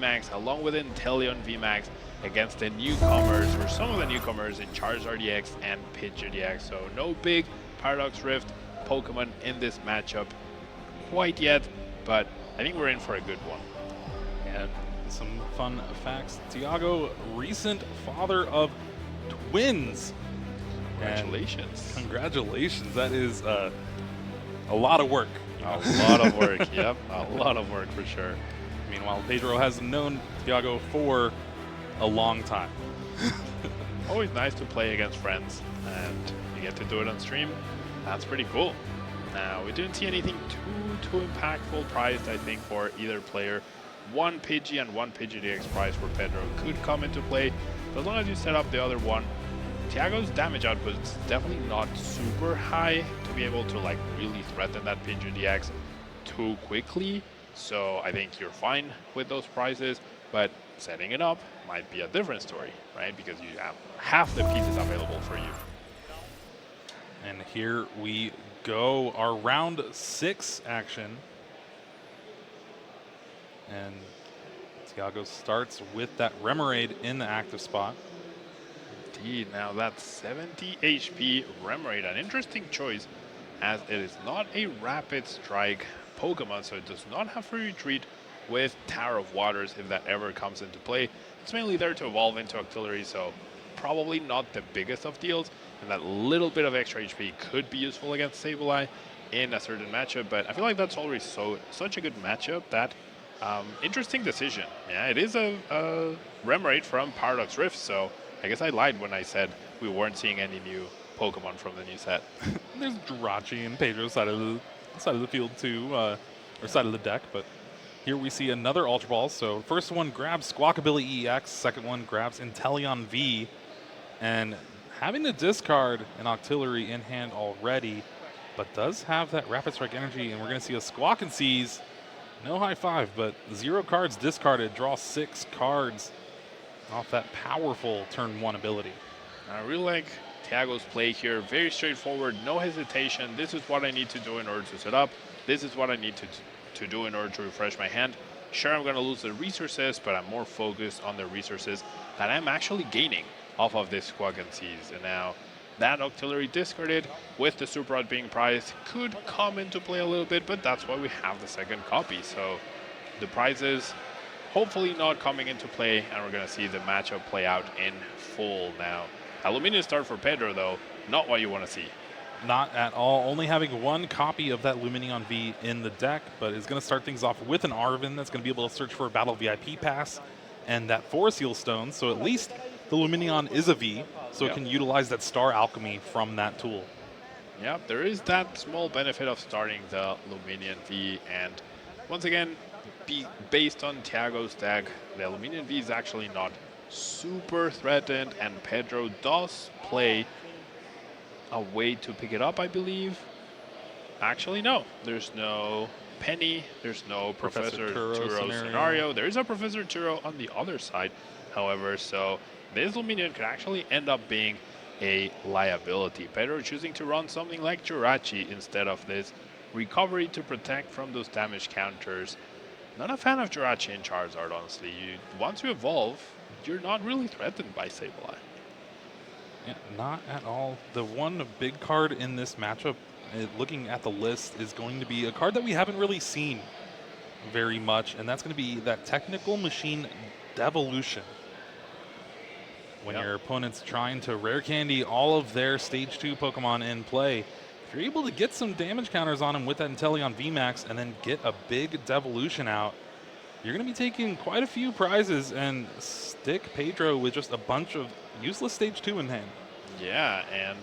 VMAX along with Inteleon VMAX against the newcomers, or some of the newcomers in Charizard EX and Pidgeot EX. So no big Paradox Rift Pokemon in this matchup quite yet, but I think we're in for a good one. And some fun facts. Thiago, recent father of twins. Congratulations. And congratulations. That is a lot of work. A lot of work, yep. A lot of work for sure. Meanwhile, Pedro has known Thiago for a long time. Always nice to play against friends, and you get to do it on stream. That's pretty cool. Now, we didn't see anything too impactful priced, I think, for either player. One Pidgey and one Pidgey DX price for Pedro could come into play. But as long as you set up the other one, Thiago's damage output is definitely not super high to be able to like really threaten that Pidgey DX too quickly. So I think you're fine with those prices, but setting it up might be a different story, right? Because you have half the pieces available for you. And here we go, our round 6 action. And Thiago starts with that Remoraid in the active spot. Indeed, now that's 70 HP Remoraid, an interesting choice as it is not a rapid strike Pokemon, so it does not have free retreat with Tower of Waters if that ever comes into play. It's mainly there to evolve into Octillery, so probably not the biggest of deals, and that little bit of extra HP could be useful against Sableye in a certain matchup, but I feel like that's already such a good matchup that interesting decision. Yeah, it is a Remoraid from Paradox Rift, so I guess I lied when I said we weren't seeing any new Pokemon from the new set. There's Jirachi and Pedro's side of the field too, or side of the deck, but here we see another Ultra Ball. So first one grabs Squawkabilly EX, second one grabs Inteleon V, and having to discard an Octillery in hand already, but does have that Rapid Strike energy, and we're going to see a Squawk and Seize. No high five, but 0 cards discarded, draw 6 cards off that powerful turn 1 ability. I really like Thiago's play here. Very straightforward, no hesitation. This is what I need to do in order to set up. This is what I need to do in order to refresh my hand. Sure, I'm going to lose the resources, but I'm more focused on the resources that I'm actually gaining off of this Squawk and Seize. And now that Octillery discarded with the Super Rod being prized could come into play a little bit, but that's why we have the second copy. So the prizes hopefully not coming into play, and we're going to see the matchup play out in full now. Aluminium start for Pedro, though, not what you want to see. Not at all. Only having 1 copy of that Lumineon V in the deck, but is going to start things off with an Arven that's going to be able to search for a Battle VIP pass and that 4 Seal Stone, so at least the Lumineon is a V, so it can utilize that Star Alchemy from that tool. Yeah, there is that small benefit of starting the Lumineon V, and once again, based on Thiago's deck, the Lumineon V is actually not super threatened, and Pedro does play a way to pick it up, I believe. Actually, no. There's no Penny. There's no Professor Turo scenario. There is a Professor Turo on the other side, however, so this Lumineon could actually end up being a liability. Pedro choosing to run something like Jirachi instead of this recovery to protect from those damage counters. Not a fan of Jirachi and Charizard, honestly. Once you evolve, you're not really threatened by Sableye. Yeah, not at all. The one big card in this matchup, looking at the list, is going to be a card that we haven't really seen very much, and that's going to be that Technical Machine Devolution. When your opponent's trying to rare candy all of their Stage 2 Pokemon in play, if you're able to get some damage counters on them with that Inteleon VMAX and then get a big Devolution out, you're going to be taking quite a few prizes and stick Pedro with just a bunch of useless Stage 2 in hand. Yeah, and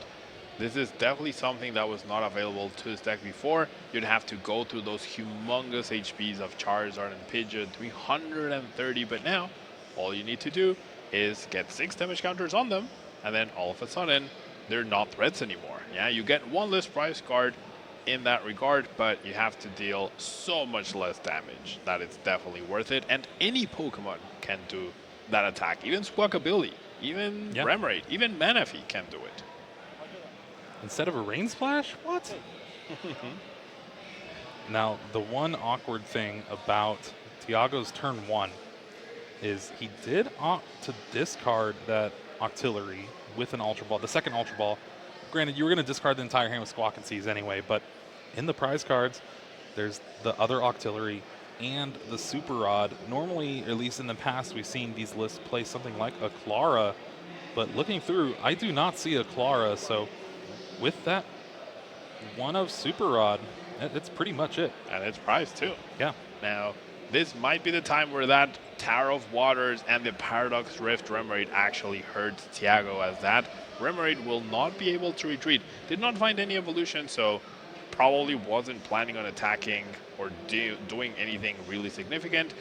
this is definitely something that was not available to this deck before. You'd have to go through those humongous HPs of Charizard and Pidgeot, 330, but now all you need to do is get 6 damage counters on them, and then all of a sudden, they're not threats anymore. Yeah, you get 1 less prize card in that regard, but you have to deal so much less damage that it's definitely worth it, and any Pokemon can do that attack. Even Squawkabilly, even Remoraid, even Manaphy can do it. Instead of a Rain Splash? What? Now, the one awkward thing about Thiago's turn 1 is he did opt to discard that Octillery with an Ultra Ball, the second Ultra Ball. Granted, you were going to discard the entire hand with Squawk and Seize anyway, but in the prize cards, there's the other Octillery and the Super Rod. Normally, at least in the past, we've seen these lists play something like a Clara, but looking through, I do not see a Clara, so with that one of Super Rod, that's pretty much it. And it's prized too. Yeah. Now, this might be the time where that Tower of Waters and the Paradox Rift Remoraid actually hurts Thiago, as that Remoraid will not be able to retreat. Did not find any evolution, so probably wasn't planning on attacking or doing anything really significant.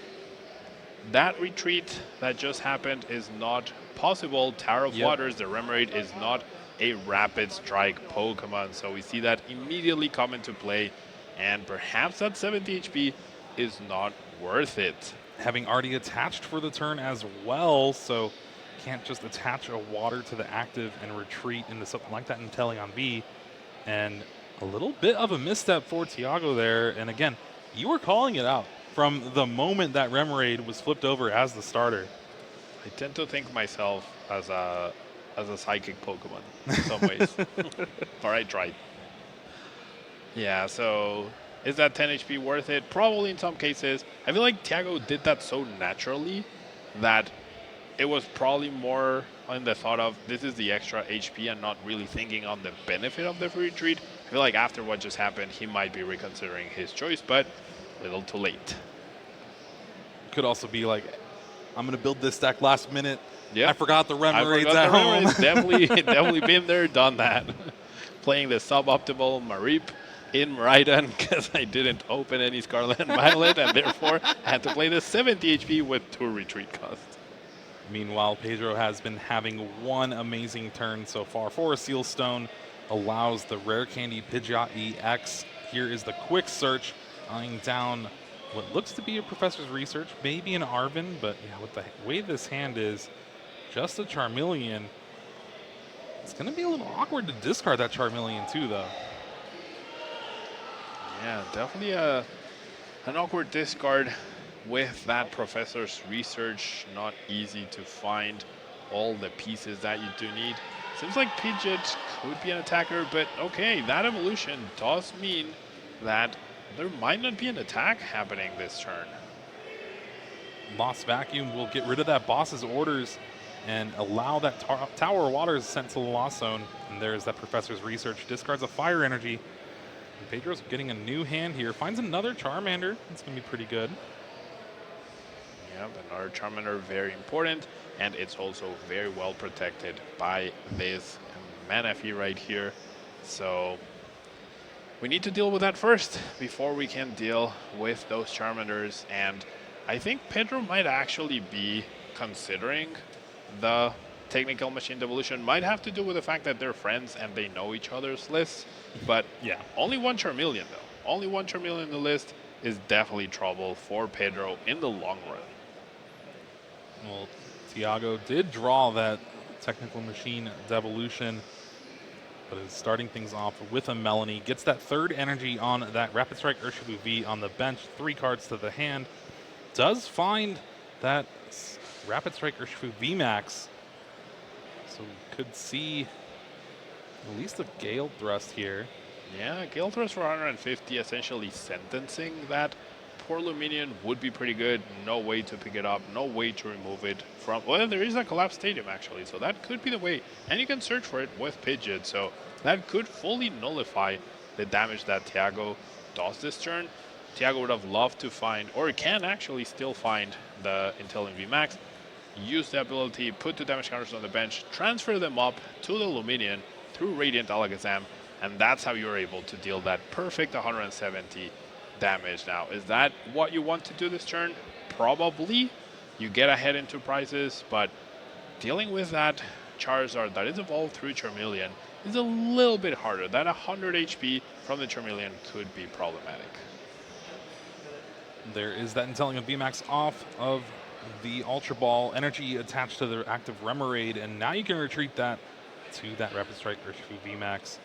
That retreat that just happened is not possible. Tower of Waters, the Remoraid, is not a rapid strike Pokemon, so we see that immediately come into play, and perhaps that 70 HP is not worth it. Having already attached for the turn as well, so can't just attach a water to the active and retreat into something like that in Inteleon V. And a little bit of a misstep for Thiago there, and again, you were calling it out from the moment that Remoraid was flipped over as the starter. I tend to think myself as a psychic Pokemon in some ways. All right, tried. Yeah, so is that 10 HP worth it? Probably in some cases. I feel like Thiago did that so naturally that it was probably more on the thought of this is the extra HP and not really thinking on the benefit of the free retreat. I feel like after what just happened, he might be reconsidering his choice, but a little too late. Could also be like, I'm going to build this deck last minute. Yeah, I forgot the Remoraids at home. definitely been there, done that. Playing the suboptimal Marip in Miraidon because I didn't open any Scarlet and Violet, and therefore had to play the 70 HP with 2 retreat costs. Meanwhile, Pedro has been having one amazing turn so far. For a Seal Stone, allows the Rare Candy Pidgeot EX. Here is the quick search, eyeing down what looks to be a Professor's Research, maybe an Arven, but yeah, with the way this hand is, just a Charmeleon. It's going to be a little awkward to discard that Charmeleon too, though. Yeah, definitely an awkward discard with that Professor's Research. Not easy to find all the pieces that you do need. Seems like Pidgeot could be an attacker, but okay, that evolution does mean that there might not be an attack happening this turn. Lost Vacuum will get rid of that boss's orders and allow that Tower of Waters sent to the Lost Zone. And there's that Professor's Research. Discards a Fire Energy. And Pedro's getting a new hand here. Finds another Charmander. That's going to be pretty good. Yep, another Charmander, very important. And it's also very well protected by this Manaphy right here. So we need to deal with that first before we can deal with those Charmanders. And I think Pedro might actually be considering the Technical Machine Devolution. Might have to do with the fact that they're friends and they know each other's lists. But yeah, only one Charmeleon though. Only one Charmeleon in the list is definitely trouble for Pedro in the long run. Well, Thiago did draw that Technical Machine Devolution, but is starting things off with a Melanie. Gets that third energy on that Rapid Strike Urshifu V on the bench. 3 cards to the hand. Does find that Rapid Strike Urshifu VMAX. So we could see at least a Gale Thrust here. Yeah, Gale Thrust for 150, essentially sentencing that poor Luminion would be pretty good. No way to pick it up, no way to remove it from... Well, there is a Collapsed Stadium, actually, so that could be the way. And you can search for it with Pidgeot, so that could fully nullify the damage that Thiago does this turn. Thiago would have loved to find, or can actually still find, the Inteleon VMAX, use the ability, put 2 damage counters on the bench, transfer them up to the Luminion through Radiant Alakazam, and that's how you're able to deal that perfect 170 damage. Now, is that what you want to do this turn? Probably. You get ahead into prizes, but dealing with that Charizard that is evolved through Charmeleon is a little bit harder. That 100 HP from the Charmeleon could be problematic. There is that Inteleon VMAX off of the Ultra Ball. Energy attached to the active Remoraid, and now you can retreat that to that Rapid Strike Urshifu VMAX.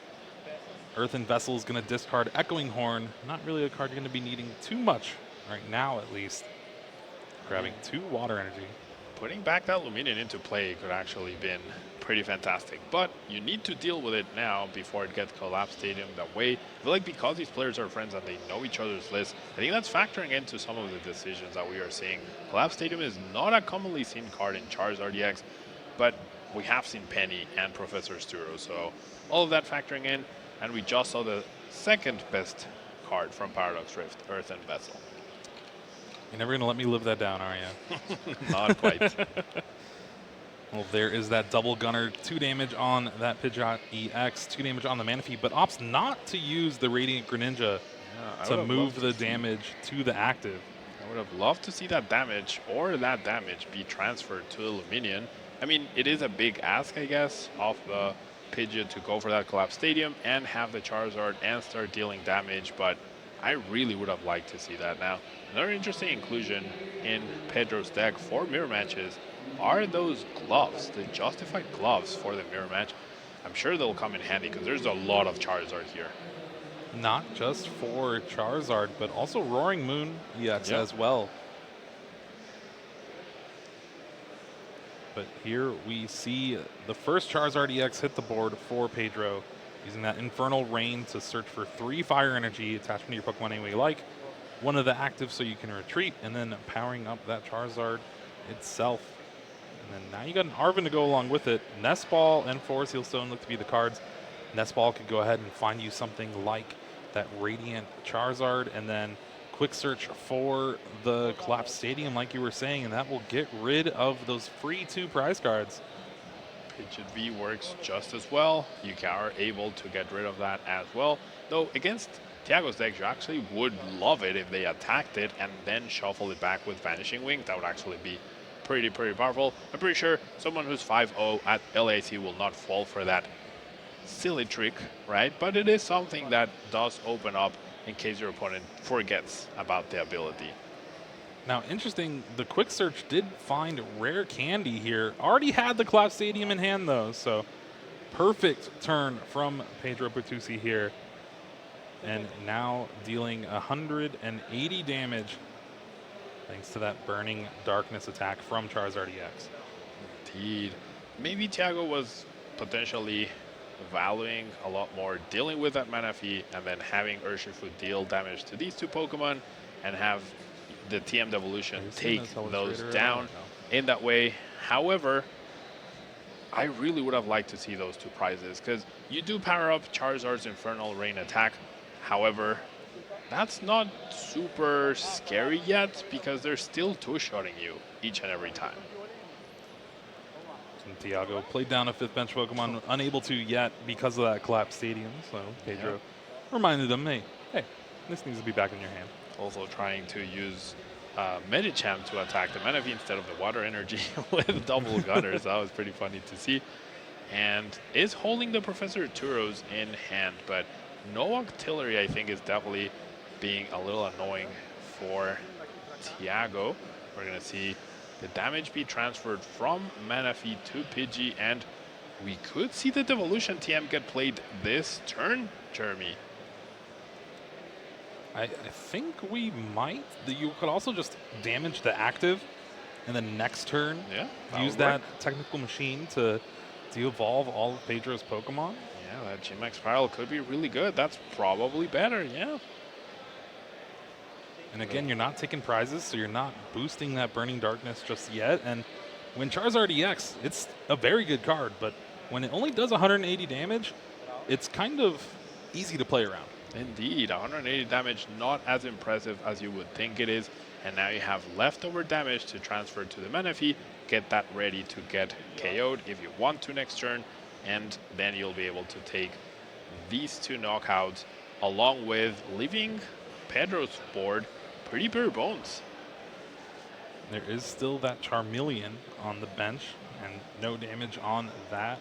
Earthen Vessel is going to discard Echoing Horn. Not really a card you're going to be needing too much right now, at least. Grabbing 2 water energy. putting back that Luminion into play could actually been pretty fantastic. But you need to deal with it now before it gets Collapse Stadium that way. I feel like because these players are friends and they know each other's lists, I think that's factoring into some of the decisions that we are seeing. Collapse Stadium is not a commonly seen card in Charizard EX, but we have seen Penny and Professor Sturo, so all of that factoring in, and we just saw the second best card from Paradox Rift, Earthen Vessel. You're never going to let me live that down, are you? Not quite. Well, there is that double gunner, 2 damage on that Pidgeot EX, 2 damage on the Manaphy, but opts not to use the Radiant Greninja to move the damage to the active. I would have loved to see that damage or that damage be transferred to the Luminion. I mean, it is a big ask, I guess, of the Pidgeot to go for that Collapse Stadium and have the Charizard and start dealing damage, but I really would have liked to see that. Now, another interesting inclusion in Pedro's deck for mirror matches are those gloves, the justified gloves for the mirror match. I'm sure they'll come in handy because there's a lot of Charizard here. Not just for Charizard, but also Roaring Moon EX as well. But here we see the first Charizard EX hit the board for Pedro, using that Infernal Rain to search for 3 Fire Energy attachment to your Pokemon any way you like, 1 of the active so you can retreat, and then powering up that Charizard itself. And then now you got an Arven to go along with it. Nest Ball and Forest Heal Stone look to be the cards. Nest Ball could go ahead and find you something like that Radiant Charizard, and then quick search for the Collapse Stadium like you were saying, and that will get rid of those free 2 prize cards. Pidgeot V works just as well. You are able to get rid of that as well. Though against Thiago's deck, you actually would love it if they attacked it and then shuffled it back with Vanishing Wing. That would actually be pretty powerful. I'm pretty sure someone who's 5-0 at LAC will not fall for that silly trick, right? But it is something that does open up in case your opponent forgets about the ability. Now, interesting, the quick search did find Rare Candy here. Already had the Collapse Stadium in hand, though, so perfect turn from Pedro Pertusi here. And now dealing 180 damage thanks to that Burning Darkness attack from Charizard EX. Indeed. Maybe Thiago was potentially valuing a lot more dealing with that Manaphy and then having Urshifu deal damage to these 2 Pokemon and have the TM Devolution take those down in that way. However, I really would have liked to see those 2 prizes because you do power up Charizard's Infernal Rain attack. However, that's not super scary yet because they're still 2-shotting you each and every time. And Thiago played down a 5th bench Pokemon, unable to yet because of that Collapse Stadium. So Pedro reminded him, hey, this needs to be back in your hand. Also trying to use Medicham to attack the Manaphy instead of the Water Energy with double gunners. That was pretty funny to see. And is holding the Professor Turos in hand, but no Octillery, I think, is definitely being a little annoying for Thiago. We're going to see the damage be transferred from Manaphy to Pidgey, and we could see the Devolution TM get played this turn, Jeremy. I think we might. You could also just damage the active and then next turn use that Technical Machine to evolve all of Pedro's Pokemon. Yeah, that G-Max Spiral could be really good. That's probably better, yeah. And again, you're not taking prizes, so you're not boosting that Burning Darkness just yet. And when Charizard EX, it's a very good card, but when it only does 180 damage, it's kind of easy to play around. Indeed, 180 damage, not as impressive as you would think it is. And now you have leftover damage to transfer to the Manaphy, get that ready to get KO'd if you want to next turn, and then you'll be able to take these 2 knockouts along with leaving Pedro's board pretty bare bones. There is still that Charmeleon on the bench, and no damage on that.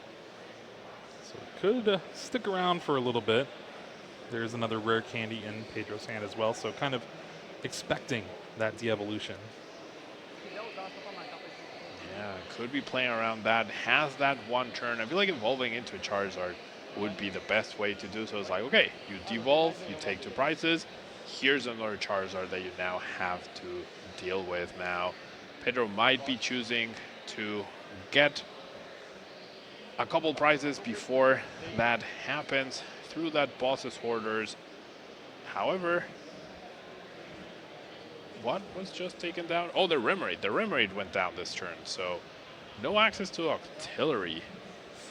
So it could stick around for a little bit. There's another Rare Candy in Pedro's hand as well, so kind of expecting that de-evolution. Yeah, could be playing around that. Has that 1 turn. I feel like evolving into a Charizard would be the best way to do so. It's like, okay, you devolve, you take 2 prizes. Here's another Charizard that you now have to deal with now. Pedro might be choosing to get a couple prizes before that happens through that boss's orders. However, what was just taken down? Oh, the rim rate. The rim rate went down this turn, so no access to artillery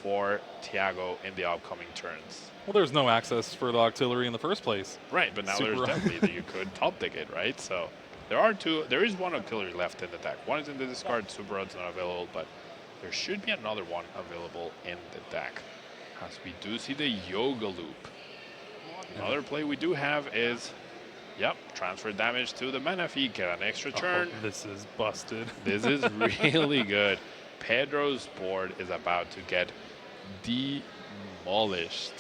for Thiago in the upcoming turns. Well, there's no access for the artillery in the first place. Right, but now Super there's definitely that you could top deck it, right? So there is one artillery left in the deck. One is in the discard, Super Rod's not available, but there should be another one available in the deck. As we do see the Yoga Loop. Another play we do have is, yep, transfer damage to the mana fee, get an extra turn. Oh, this is busted. This is really good. Pedro's board is about to get demolished.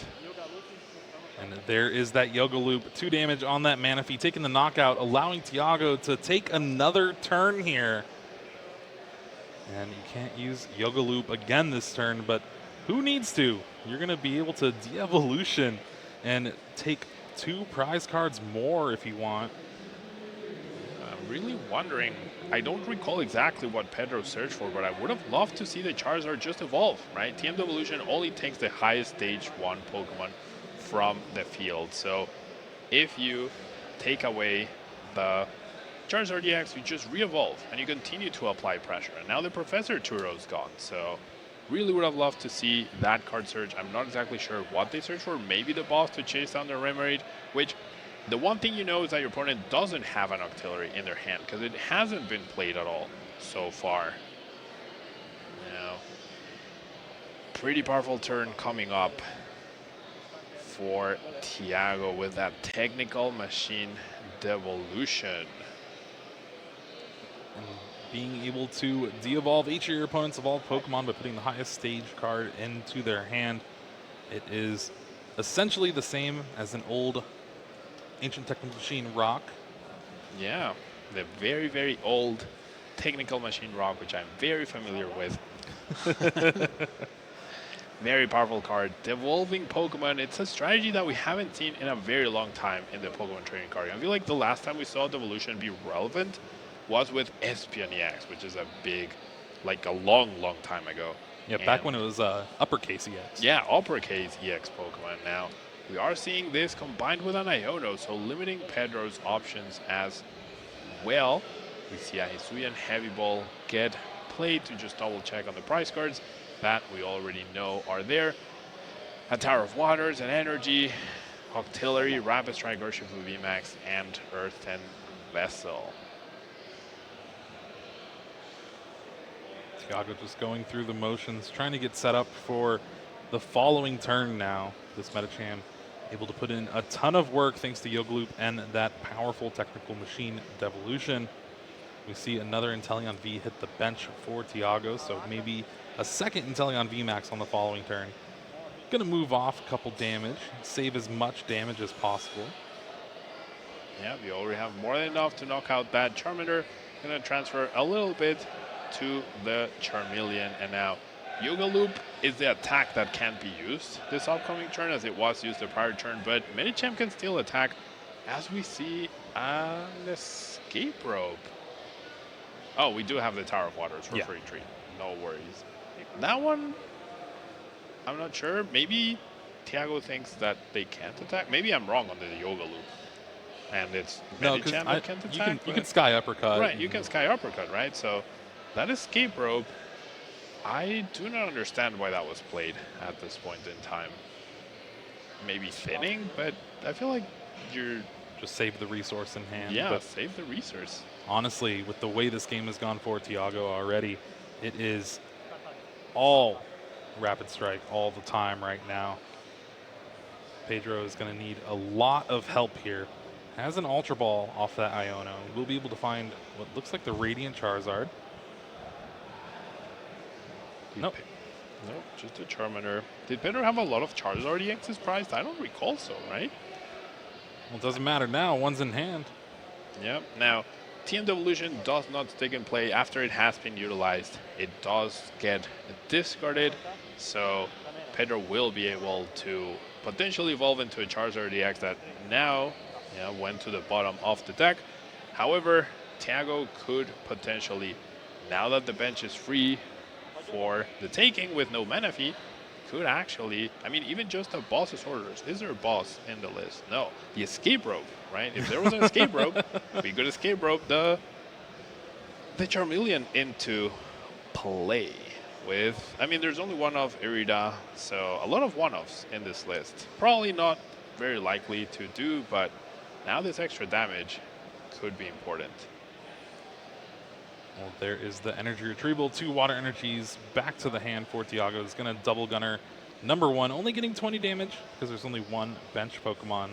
And there is that Yoga Loop, 2 damage on that mana fee, taking the knockout, allowing Thiago to take another turn here. And you can't use Yoga Loop again this turn, but who needs to? You're going to be able to de-evolution and take 2 prize cards more if you want. I'm really wondering, I don't recall exactly what Pedro searched for, but I would have loved to see the Charizard just evolve, right? TM Evolution only takes the highest stage 1 Pokemon from the field. So if you take away the Charizard EX, you just re-evolve and you continue to apply pressure. And now the Professor Turo's gone, so really would have loved to see that card search. I'm not exactly sure what they searched for. Maybe the boss to chase down the rim rate, which the one thing you know is that your opponent doesn't have an artillery in their hand because it hasn't been played at all so far. Now, pretty powerful turn coming up for Thiago with that Technical Machine Devolution. And being able to de-evolve each of your opponent's evolved Pokemon by putting the highest stage card into their hand. It is essentially the same as an old Ancient Technical Machine Rock. Yeah, the very, very old Technical Machine Rock, which I'm very familiar with. Very powerful card. Devolving Pokemon, it's a strategy that we haven't seen in a very long time in the Pokemon trading card. I feel like the last time we saw Devolution be relevant was with Espion EX, which is a big, like a long time ago. Yeah, and back when it was uppercase EX. Yeah, uppercase EX Pokemon. Now, we are seeing this combined with an Iono, so limiting Pedro's options as well. We see a Hisuian Heavy Ball get played to just double check on the prize cards that we already know are there. A Tower of Waters, an Energy, Octillery, Rapid Strike, Urshifu VMAX, and Earth and Vessel. Thiago just going through the motions, trying to get set up for the following turn now. This Metachan able to put in a ton of work thanks to Yoga Loop and that powerful Technical Machine Devolution. We see another Inteleon V hit the bench for Thiago, so maybe a second Inteleon VMAX on the following turn. Gonna move off a couple damage, save as much damage as possible. Yeah, we already have more than enough to knock out that Charmander. Gonna transfer a little bit to the Charmeleon, and now Yoga Loop is the attack that can't be used this upcoming turn as it was used the prior turn, but Medicham can still attack as we see an Escape Rope. Oh, we do have the Tower of Waters for free treat. No worries. That one, I'm not sure. Maybe Thiago thinks that they can't attack. Maybe I'm wrong on the Yoga Loop. And it's Medicham that can't attack. You can Sky Uppercut. Right, you can Sky Uppercut, right? So that Escape Rope, I do not understand why that was played at this point in time. Maybe thinning, but I feel like you're... Just save the resource in hand. Yeah, but save the resource. Honestly, with the way this game has gone for Thiago already, it is all Rapid Strike all the time right now. Pedro is going to need a lot of help here. Has an Ultra Ball off that Iono. We'll be able to find what looks like the Radiant Charizard. Nope. Nope, just a Charmander. Did Pedro have a lot of Charizard EXs prized? I don't recall so, right? Well, it doesn't matter now. One's in hand. Yep. Now, TM Devolution does not stick in play after it has been utilized. It does get discarded, so Pedro will be able to potentially evolve into a Charizard EX that now went to the bottom of the deck. However, Thiago could potentially now that the bench is free for the taking with no mana fee, could actually, I mean, even just a boss's orders. Is there a boss in the list? No. The escape rope, right? If there was an escape rope, we could escape rope the Charmeleon into play with, I mean, there's only one of Irida, so a lot of one-offs in this list. Probably not very likely to do, but now this extra damage could be important. Well, there is the energy retrieval. 2 water energies back to the hand for Thiago. He's going to double gunner number 1, only getting 20 damage because there's only 1 bench Pokemon.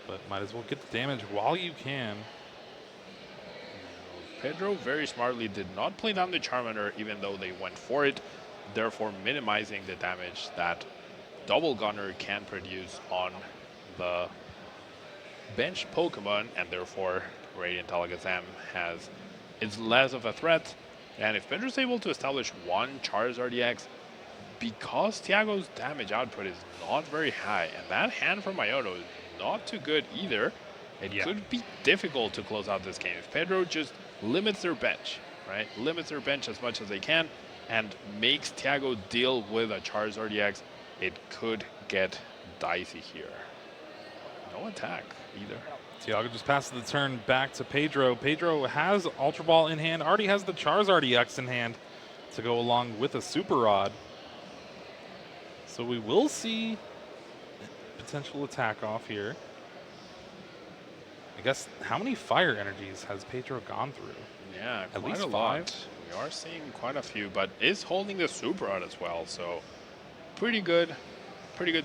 But might as well get the damage while you can. Pedro very smartly did not play down the Charmander even though they went for it, therefore minimizing the damage that double gunner can produce on the bench Pokemon, and therefore Radiant Alakazam is less of a threat. And if Pedro's able to establish 1 Charizard EX, because Thiago's damage output is not very high, and that hand from Iono is not too good either, it could be difficult to close out this game. If Pedro just limits their bench, right? Limits their bench as much as they can and makes Thiago deal with a Charizard EX, it could get dicey here. No attack either. Thiago just passes the turn back to Pedro. Pedro has Ultra Ball in hand, already has the Charizard EX in hand to go along with a Super Rod. So we will see potential attack off here. I guess, how many fire energies has Pedro gone through? Yeah, at least a 5. lot. We are seeing quite a few, but is holding the Super Rod as well. So pretty good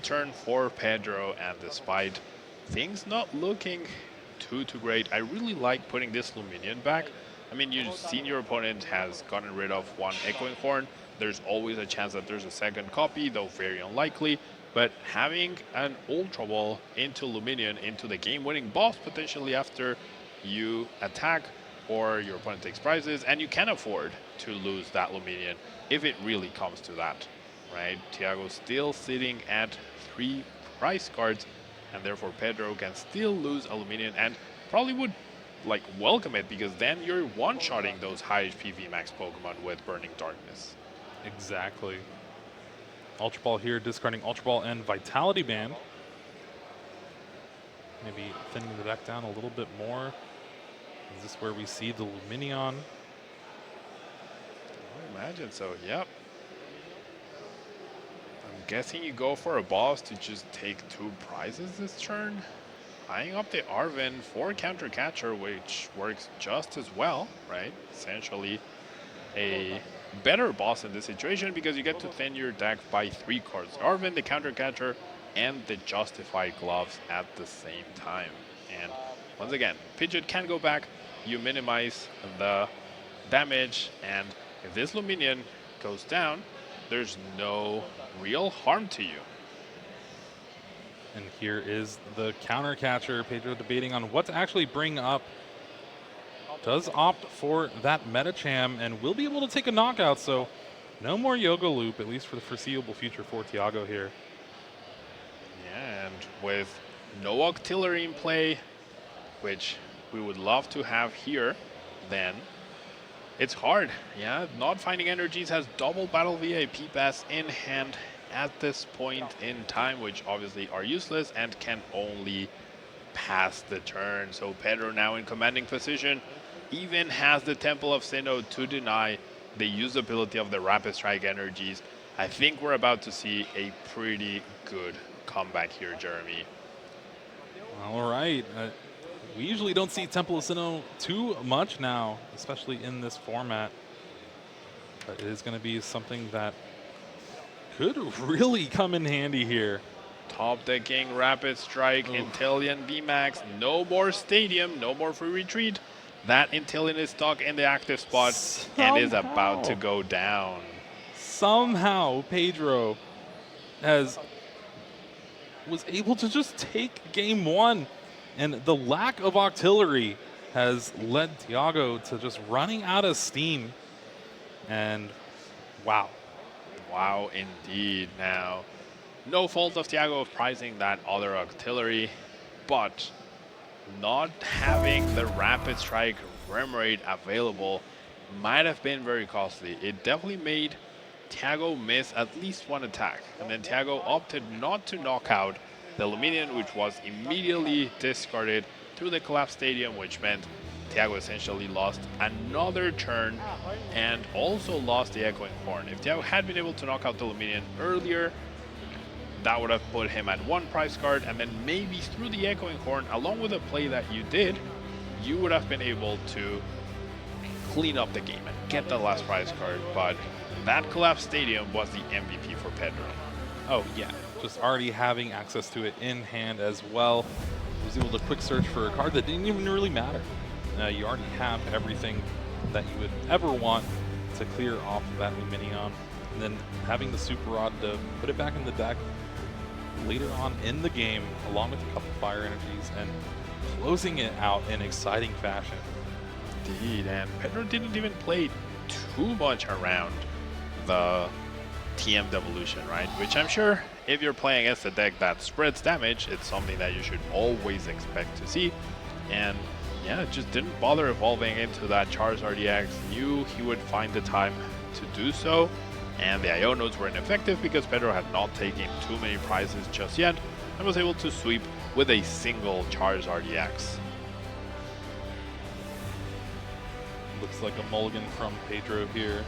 turn for Pedro, and despite things not looking too great, I really like putting this Luminion back. I mean, you've seen your opponent has gotten rid of 1 Echoing Horn. There's always a chance that there's a second copy, though very unlikely. But having an Ultra Ball into Luminion, into the game-winning boss potentially after you attack or your opponent takes prizes, and you can afford to lose that Luminion if it really comes to that, right? Thiago's still sitting at 3 prize cards, and therefore Pedro can still lose a Luminion and probably would like welcome it, because then you're one-shotting those high HP VMAX Pokemon with Burning Darkness. Exactly. Ultra Ball here, discarding Ultra Ball and Vitality Band. Maybe thinning the deck down a little bit more. Is this where we see the Luminion? I imagine so, yep. I'm guessing you go for a boss to just take 2 prizes this turn. Eyeing up the Arven for Counter Catcher, which works just as well, right? Essentially a better boss in this situation because you get to thin your deck by 3 cards. Arven, the Counter Catcher, and the Justified Gloves at the same time. And once again, Pidgeot can go back, you minimize the damage, and if this Luminion goes down, there's no real harm to you. And here is the Counter Catcher. Pedro debating on what to actually bring up. Does opt for that Metacham and will be able to take a knockout, so no more Yoga Loop, at least for the foreseeable future for Thiago here. Yeah, and with no Octillery in play, which we would love to have here, then it's hard. Yeah, not finding energies has double Battle VIP pass in hand at this point in time, which obviously are useless and can only pass the turn. So Pedro now in commanding position, even has the Temple of Sinnoh to deny the usability of the Rapid Strike energies. I think we're about to see a pretty good comeback here, Jeremy. All right. We usually don't see Temple of Sinnoh too much now, especially in this format. But it is going to be something that could really come in handy here. Top decking, Rapid Strike, Inteleon VMAX, no more Stadium, no more free retreat. That Inteleon is stuck in the active spot and is about to go down. Somehow Pedro was able to just take game 1, and the lack of Octillery has led Thiago to just running out of steam. And wow. Wow, indeed. Now, no fault of Thiago of prizing that other Octillery, but not having the Rapid Strike Remoraid available might have been very costly. It definitely made Thiago miss at least one attack. And then Thiago opted not to knock out the Luminion, which was immediately discarded through the collapsed stadium, which meant Thiago essentially lost another turn and also lost the Echoing Horn. If Thiago had been able to knock out the Luminion earlier, that would have put him at one prize card, and then maybe through the Echoing Horn, along with the play that you did, you would have been able to clean up the game and get the last prize card. But that collapsed stadium was the MVP for Pedro. Oh, yeah. Just already having access to it in hand as well. Was able to quick search for a card that didn't even really matter. You already have everything that you would ever want to clear off that Luminion. And then having the Super Rod to put it back in the deck later on in the game, along with a couple Fire Energies, and closing it out in exciting fashion. Indeed, and Pedro didn't even play too much around the TM Devolution, right? Which I'm sure if you're playing against a deck that spreads damage, it's something that you should always expect to see. And yeah, just didn't bother evolving into that Charizard EX, knew he would find the time to do so. And the IO nodes were ineffective because Pedro had not taken too many prizes just yet and was able to sweep with a single Charizard EX. Looks like a mulligan from Pedro here.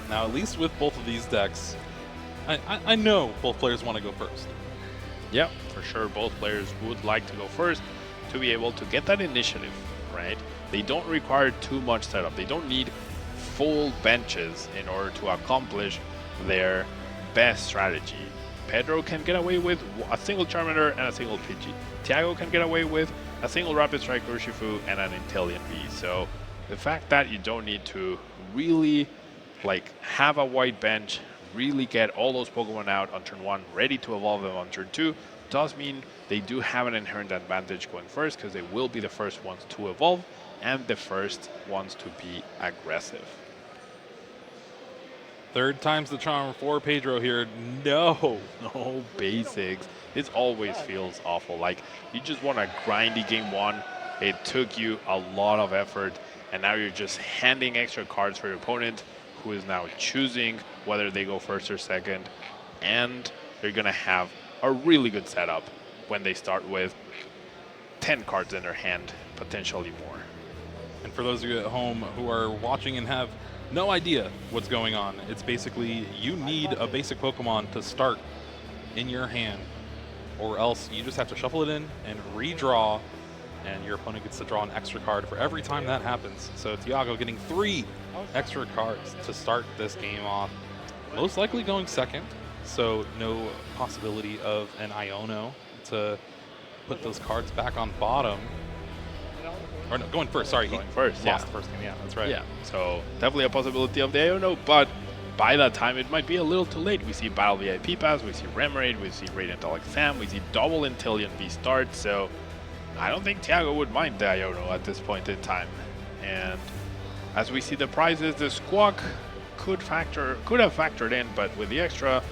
Now, at least with both of these decks, I know both players want to go first. Yeah, for sure. Both players would like to go first to be able to get that initiative, right? They don't require too much setup. They don't need full benches in order to accomplish their best strategy. Pedro can get away with a single Charmander and a single Pidgey. Thiago can get away with a single Rapid Strike Urshifu and an Intellion V. So the fact that you don't need to really have a wide bench, really get all those Pokemon out on turn 1, ready to evolve them on turn 2, does mean they do have an inherent advantage going first because they will be the first ones to evolve and the first ones to be aggressive. Third time's the charm for Pedro here. No basics. This always feels awful. Like, you just want a grindy game 1. It took you a lot of effort, and now you're just handing extra cards for your opponent, who is now choosing whether they go first or second, and they're going to have a really good setup when they start with 10 cards in their hand, potentially more. And for those of you at home who are watching and have no idea what's going on, it's basically you need a basic Pokemon to start in your hand, or else you just have to shuffle it in and redraw, and your opponent gets to draw an extra card for every time that happens. So Thiago getting 3 extra cards to start this game off, most likely going second, so no possibility of an Iono to put those cards back on bottom. Or no, going first, sorry. Going first, lost the first game, yeah, that's right. Yeah, so definitely a possibility of the Iono, but by that time it might be a little too late. We see Battle VIP Pass, we see Remoraid, we see Radiant Alakazam, we see double Intellion V start, so I don't think Thiago would mind the Iono at this point in time. And as we see the prizes, the Squawk could have factored in, but with the extra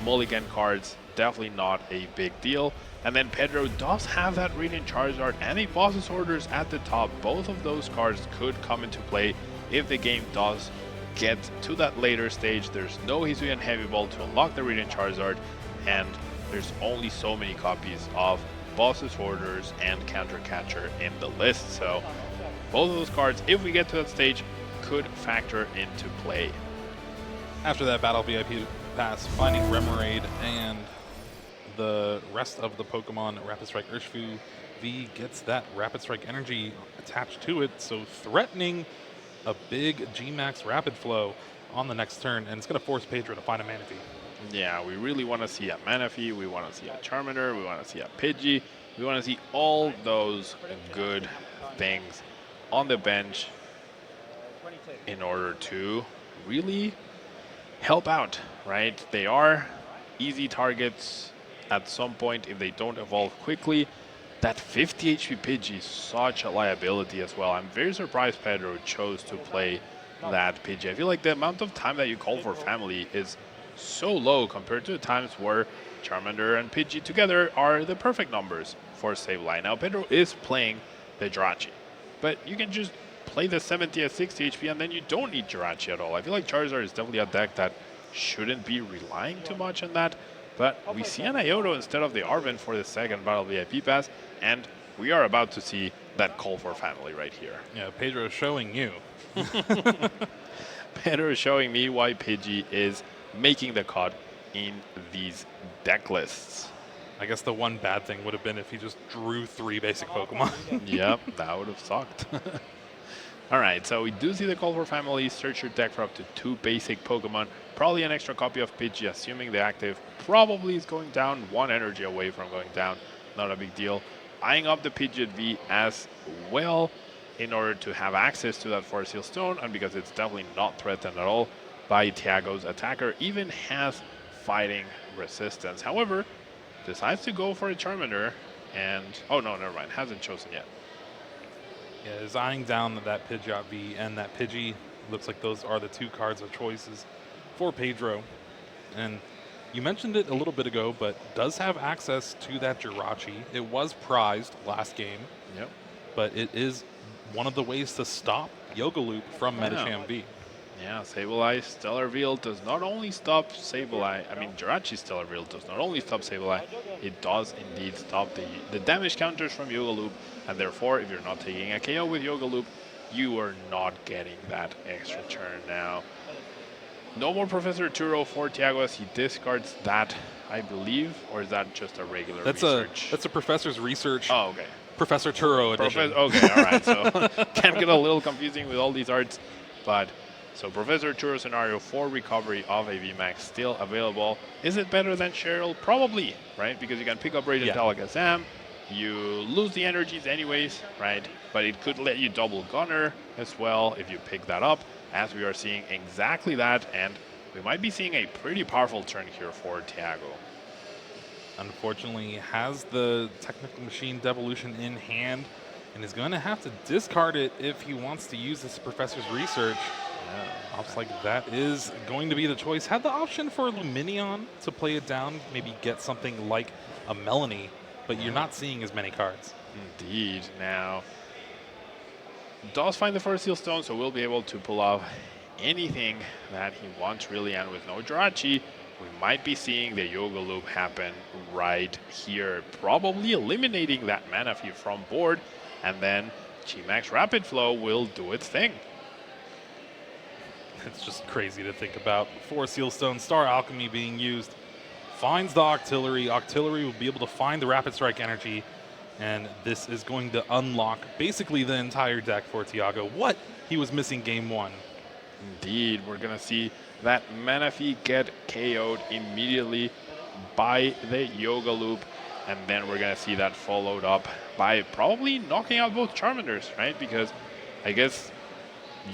mulligan cards, definitely not a big deal. And then Pedro does have that Radiant Charizard and a Boss's Orders at the top. Both of those cards could come into play if the game does get to that later stage. There's no Hisuian Heavy Ball to unlock the Radiant Charizard, and there's only so many copies of Boss's Orders and Counter Catcher in the list. So both of those cards, if we get to that stage, could factor into play. After that Battle VIP Pass, finding Remoraid and the rest of the Pokemon, Rapid Strike Urshifu V gets that Rapid Strike energy attached to it, so threatening a big G-Max Rapid Flow on the next turn, and it's going to force Pedro to find a Manaphy. Yeah, we really want to see a Manaphy, we want to see a Charmander, we want to see a Pidgey, we want to see all those good things on the bench in order to really help out, right? They are easy targets at some point if they don't evolve quickly. That 50 HP Pidgey is such a liability as well. I'm very surprised Pedro chose to play that Pidgey. I feel like the amount of time that you call for family is so low compared to the times where Charmander and Pidgey together are the perfect numbers for save line. Now Pedro is playing the Jirachi, but you can just play the 70 at 60 HP and then you don't need Jirachi at all. I feel like Charizard is definitely a deck that shouldn't be relying too much on that, but we see an Iodo instead of the Arven for the second Battle VIP pass, and we are about to see that call for family right here. Yeah, Pedro is showing you. Pedro is showing me why Pidgey is making the cut in these deck lists. I guess the one bad thing would have been if he just drew 3 basic Pokemon. Yep, that would have sucked. All right, so we do see the call for family. Search your deck for up to 2 basic Pokemon. Probably an extra copy of Pidgey, assuming the active probably is going down. 1 energy away from going down. Not a big deal. Eyeing up the Pidgeot V as well in order to have access to that Forest Seal Stone, and because it's definitely not threatened at all by Thiago's attacker, even has fighting resistance. However, decides to go for a Charmander, and oh no, never mind, hasn't chosen yet. Yeah, is eyeing down that Pidgeot V and that Pidgey. Looks like those are the 2 cards of choices for Pedro. And you mentioned it a little bit ago, but does have access to that Jirachi. It was prized last game. Yep. But it is one of the ways to stop Yoga Loop from Medicham V. Yeah, Sableye Stellar Veil does not only stop Sableye, Jirachi Stellar Veil does not only stop Sableye, it does indeed stop the damage counters from Yoga Loop, and therefore, if you're not taking a KO with Yoga Loop, you are not getting that extra turn now. No more Professor Turo for Thiago as he discards that, I believe, or is that just a regular research? That's a Professor's Research. Oh, okay. Professor Turo edition. Okay, all right. So can get a little confusing with all these arts, but so Professor Turo scenario for recovery of a VMAX still available. Is it better than Cheryl? Probably, right? Because you can pick up Radiant Alakazam. You lose the energies anyways, right? But it could let you double Gunner as well if you pick that up, as we are seeing exactly that, and we might be seeing a pretty powerful turn here for Thiago. Unfortunately, has the Technical Machine Devolution in hand and is going to have to discard it if he wants to use this Professor's Research. Yeah, looks like that is going to be the choice. Had the option for Luminion to play it down, maybe get something like a Melanie, but you're not seeing as many cards. Indeed. Now, does find the Forest Seal Stone, so we'll be able to pull off anything that he wants, really, and with no Jirachi, we might be seeing the Yoga Loop happen right here, probably eliminating that Manaphy from board, and then G-Max Rapid Flow will do its thing. It's just crazy to think about. 4 Sealstone, Star Alchemy being used. Finds the Octillery. Octillery will be able to find the Rapid Strike energy, and this is going to unlock basically the entire deck for Thiago. What he was missing game 1. Indeed, we're going to see that Manaphy get KO'd immediately by the Yoga Loop, and then we're going to see that followed up by probably knocking out both Charmanders, right? Because I guess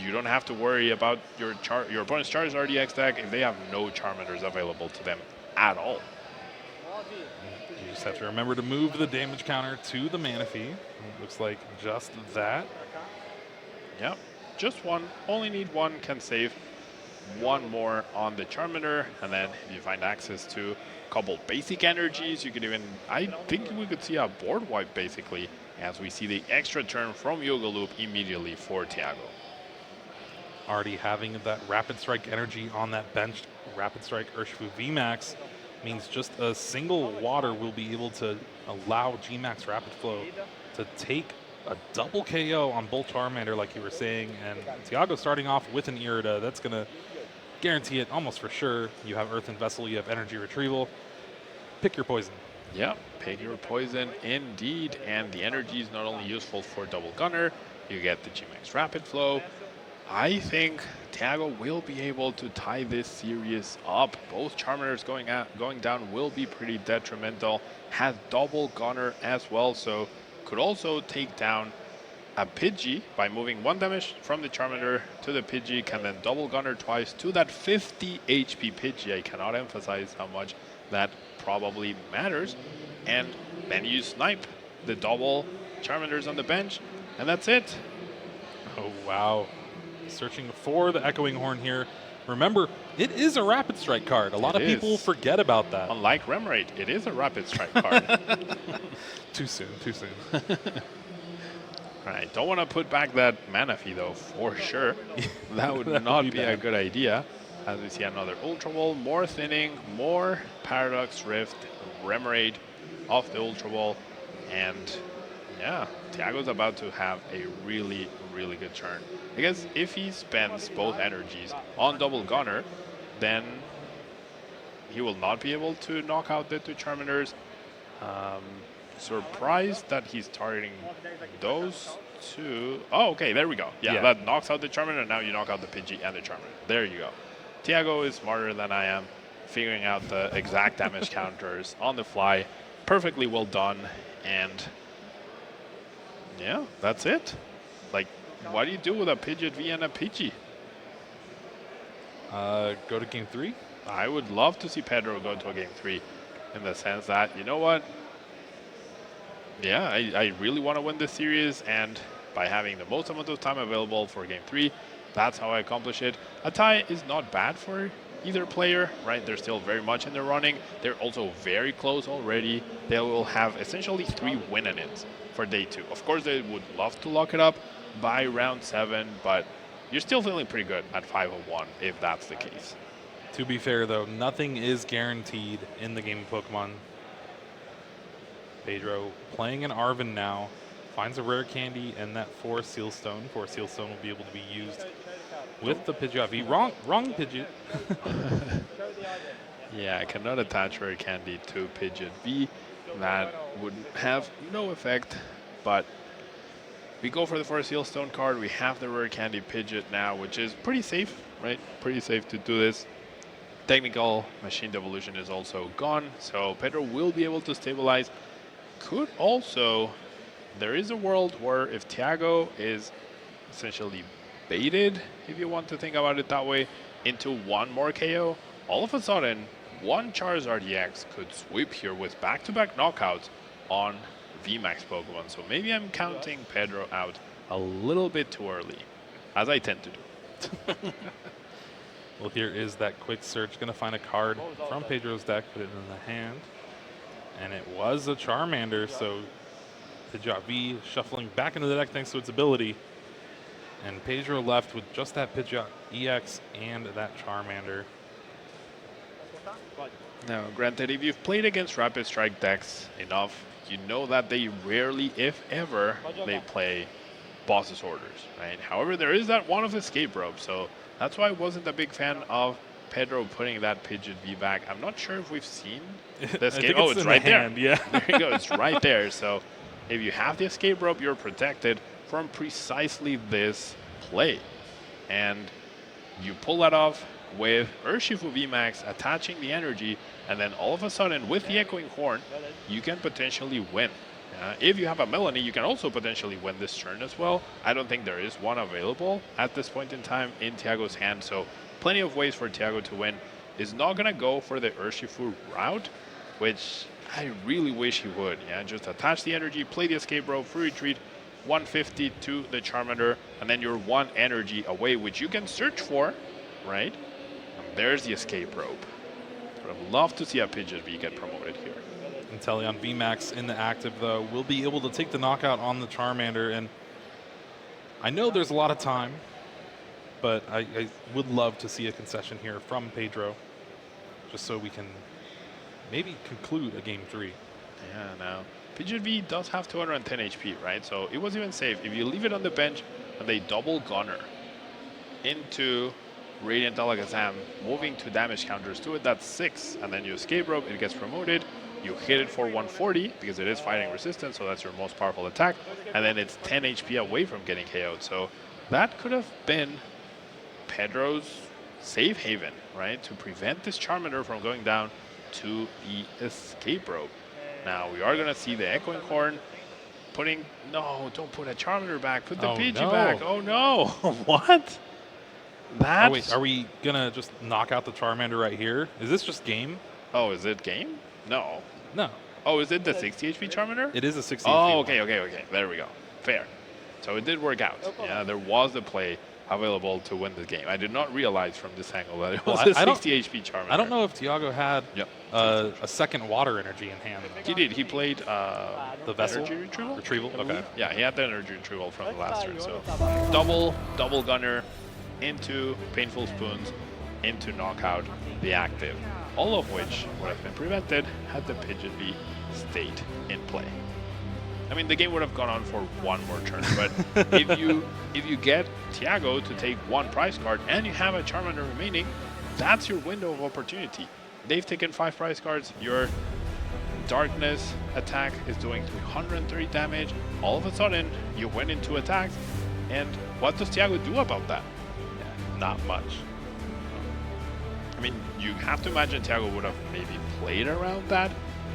you don't have to worry about your opponent's Charizard EX deck if they have no Charmanders available to them at all. You just have to remember to move the damage counter to the Manaphy. It looks like just that. Yep, just one. Only need one, can save one more on the Charmander, and then if you find access to a couple basic energies, you could even, I think we could see a board wipe basically, as we see the extra turn from Yoga Loop immediately for Thiago. Already having that Rapid Strike energy on that bench, Rapid Strike Urshifu VMAX means just a single water will be able to allow G-Max Rapid Flow to take a double KO on both Charmander, like you were saying, and Thiago starting off with an Irida. That's going to guarantee it almost for sure. You have Earthen Vessel, you have Energy Retrieval. Pick your poison. Yeah, pick your poison indeed, and the energy is not only useful for double Gunner, you get the G-Max Rapid Flow. I think Thiago will be able to tie this series up. Both Charmanders going down will be pretty detrimental. Has double Gunner as well, so could also take down a Pidgey by moving 1 damage from the Charmander to the Pidgey, can then double Gunner twice to that 50 HP Pidgey. I cannot emphasize how much that probably matters. And then you snipe the double Charmanders on the bench, and that's it. Oh, wow. Searching for the Echoing Horn here. Remember, it is a Rapid Strike card. A lot of people forget about that. Unlike Remoraid, it is a Rapid Strike card. Too soon, too soon. Right, don't want to put back that mana fee though, for sure. That would That not would be be a bad. good idea. As we see another Ultra Ball, more thinning, more Paradox Rift, Remoraid off the Ultra Ball, and yeah, Thiago's about to have a really, really good turn. I guess if he spends both energies on double Gunner, then he will not be able to knock out the two Charmanders. Um, Surprised that he's targeting those two. Oh, okay, there we go. Yeah, that knocks out the Charmander, and now you knock out the Pidgey and the Charmander. There you go. Thiago is smarter than I am, figuring out the exact damage counters on the fly. Perfectly well done, and yeah, that's it. Like, what do you do with a Pidgeot V and a Pidgey? Go to game 3. I would love to see Pedro go to a game 3 in the sense that, you know what? Yeah, I really want to win this series, and by having the most amount of time available for game 3, that's how I accomplish it. A tie is not bad for either player, right? They're still very much in the running. They're also very close already. They will have essentially 3 win-in-its for day 2. Of course, they would love to lock it up by round 7, but you're still feeling pretty good at 5-1 if that's the case. To be fair, though, nothing is guaranteed in the game of Pokemon. Pedro playing an Arven now, finds a rare candy and that 4 Seal Stone. 4 Seal Stone will be able to be used with the Pidgeot V. Wrong Pidgeot. Yeah, I cannot attach rare candy to Pidgeot V. That would have no effect, but we go for the 4 Seal Stone card. We have the rare candy Pidgeot now, which is pretty safe, right? Pretty safe to do this. Technical Machine Devolution is also gone, so Pedro will be able to stabilize. Could also, there is a world where if Thiago is essentially baited, if you want to think about it that way, into one more KO, all of a sudden, one Charizard EX could sweep here with back-to-back knockouts on VMAX Pokemon. So maybe I'm counting Pedro out a little bit too early, as I tend to do. Well, here is that quick search. Going to find a card from Pedro's deck, put it in the hand. And it was a Charmander, so Pidgeot V shuffling back into the deck thanks to its ability. And Pedro left with just that Pidgeot EX and that Charmander. Now, granted, if you've played against Rapid Strike decks enough, you know that they rarely, if ever, they play Boss's Orders, right? However, there is that one of Escape Rope, so that's why I wasn't a big fan of Pedro putting that Pidgeot V back. I'm not sure if we've seen the escape. Oh, it's right there. Yeah. There you go. It's right there. So if you have the escape rope, you're protected from precisely this play. And you pull that off with Urshifu VMAX attaching the energy, and then all of a sudden, with the Echoing Horn, you can potentially win. If you have a Melanie, you can also potentially win this turn as well. I don't think there is one available at this point in time in Thiago's hand, so plenty of ways for Thiago to win. Is not going to go for the Urshifu route, which I really wish he would. Yeah, just attach the energy, play the escape rope, free retreat, 150 to the Charmander, and then you're 1 energy away, which you can search for, right? And there's the escape rope. But I'd love to see a Pidgeot V get promoted here. Inteleon VMAX in the active, though, will be able to take the knockout on the Charmander. And I know there's a lot of time, but I would love to see a concession here from Pedro, just so we can maybe conclude a game 3. Yeah, now, Pidgeot V does have 210 HP, right? So it was even safe. If you leave it on the bench and they double Gunner into Radiant Alakazam, moving 2 damage counters to it, that's 6. And then you escape rope, it gets promoted. You hit it for 140 because it is fighting resistance, so that's your most powerful attack. And then it's 10 HP away from getting KO'd. So that could have been Pedro's safe haven, right? To prevent this Charmander from going down to the escape rope. Now, we are going to see the Echoing Horn putting... No, don't put a Charmander back. Put the Pidgey back. Oh, no. What? That... Oh, wait, are we going to just knock out the Charmander right here? Is this just game? Oh, is it game? No. No. Oh, is it the 60 HP Charmander? It is a 60 Oh, HP okay. There we go. Fair. So it did work out. Yeah, there was the play available to win the game. I did not realize from this angle that it was Well, a 60 HP Charmander. I don't know if Thiago had Yep. a second water energy in hand. He did. He played The vessel energy retrieval. retrieval. Okay. Yeah, he had the energy retrieval from the last turn. So double gunner into painful spoons into knockout the active. All of which would have been prevented had the Pigeon V stayed in play. I mean, the game would have gone on for one more turn, but if you get Thiago to take one prize card and you have a Charmander remaining, that's your window of opportunity. They've taken 5 prize cards. Your Darkness attack is doing 330 damage. All of a sudden, you went into attacks, and what does Thiago do about that? Yeah, not much. I mean, you have to imagine Thiago would have maybe played around that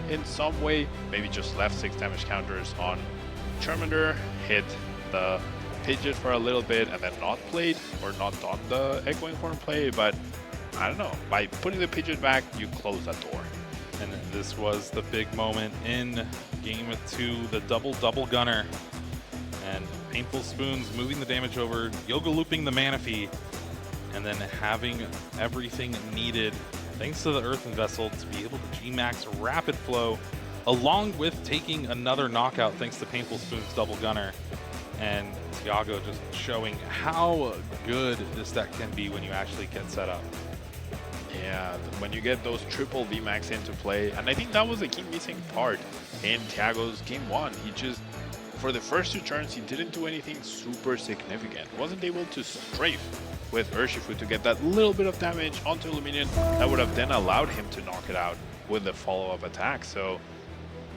in some way, maybe just left 6 damage counters on Charmander, hit the Pidgeot for a little bit, and then not played or not done the Echoing Horn play. But I don't know, by putting the Pidgeot back, you close that door. And this was the big moment in game 2, the double gunner. And Painful Spoons moving the damage over, Yoga looping the Manaphy, and then having everything needed thanks to the Earthen Vessel to be able to G-Max Rapid Flow, along with taking another knockout thanks to Painful Spoon's double gunner. And Thiago just showing how good this deck can be when you actually get set up. Yeah, when you get those triple VMAX into play, and I think that was a key missing part in Thiago's game 1. He just, for the first 2 turns, he didn't do anything super significant. Wasn't able to strafe with Urshifu to get that little bit of damage onto Luminion that would have then allowed him to knock it out with the follow-up attack. So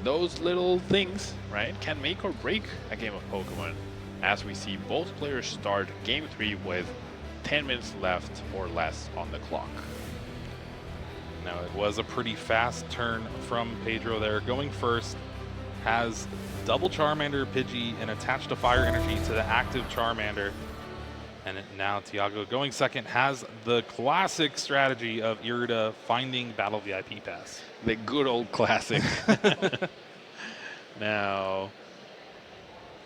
those little things, right, can make or break a game of Pokemon, as we see both players start game 3 with 10 minutes left or less on the clock. Now, it was a pretty fast turn from Pedro there. Going first, has double Charmander, Pidgey, and attached a Fire Energy to the active Charmander. And now Thiago going second has the classic strategy of Irida finding Battle VIP Pass. The good old classic. Now,